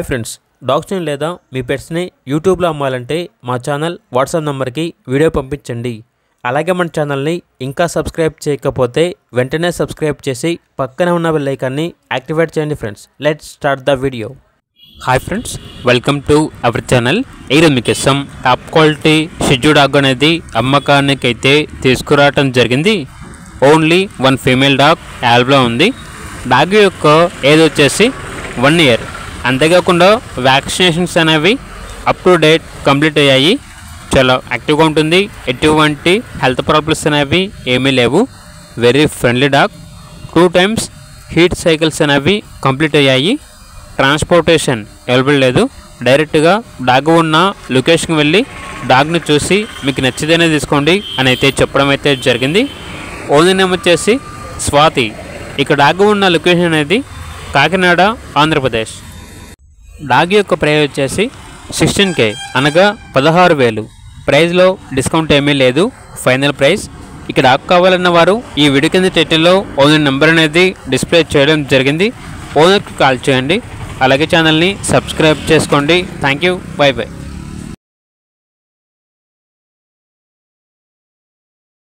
Friends, డాగ్స్ని లేదా మీ పెట్స్ని యూట్యూబ్లో అమ్మాలంటే మా ఛానల్ వాట్సాప్ నెంబర్కి వీడియో పంపించండి. అలాగే మన ఛానల్ని ఇంకా సబ్స్క్రైబ్ చేయకపోతే వెంటనే సబ్స్క్రైబ్ చేసి పక్కనే ఉన్న బెల్ ఐకాన్ని యాక్టివేట్ చేయండి. Friends, let's start the video. Hi friends, welcome to our channel. ఈరోజు మీకోసం టాప్ క్వాలిటీ షిజు డాగ్ అనేది అమ్మకానికి అయితే తీసుకురావటం జరిగింది. ఓన్లీ వన్ ఫీమేల్ డాగ్ యాల్బ్లో ఉంది. డాగ్ యొక్క ఏజ్ వచ్చేసి 1 ఇయర్. అంతేకాకుండా వ్యాక్సినేషన్స్ అనేవి అప్ టు డేట్ కంప్లీట్ అయ్యాయి. చాలా యాక్టివ్గా ఉంటుంది. ఎటువంటి హెల్త్ ప్రాబ్లమ్స్ అనేవి ఏమీ లేవు. Very friendly dog. 2 times heat cycles అనేవి కంప్లీట్ అయ్యాయి. ట్రాన్స్పోర్టేషన్ అవైలబుల్ లేదు. డైరెక్ట్గా డాగ్ ఉన్న లొకేషన్కి వెళ్ళి డాగ్ని చూసి మీకు నచ్చితేనే తీసుకోండి అని అయితే చెప్పడం అయితే జరిగింది. ఓనర్ నేమ్ వచ్చేసి స్వాతి. ఇక్కడ డాగ్ ఉన్న లొకేషన్ అనేది కాకినాడ, ఆంధ్రప్రదేశ్. డాగ్ యొక్క ప్రైస్ వచ్చేసి 16K, అనగా 16,000. ప్రైస్లో డిస్కౌంట్ ఏమీ లేదు. Final price. ఇక్కడ డాగ్ కావాలన్న వారు ఈ వీడియో కింద టైటిల్లో ఓనర్ నెంబర్ అనేది డిస్ప్లే చేయడం జరిగింది. ఓనర్కి కాల్ చేయండి. అలాగే ఛానల్ని సబ్స్క్రైబ్ చేసుకోండి. Thank you. By by.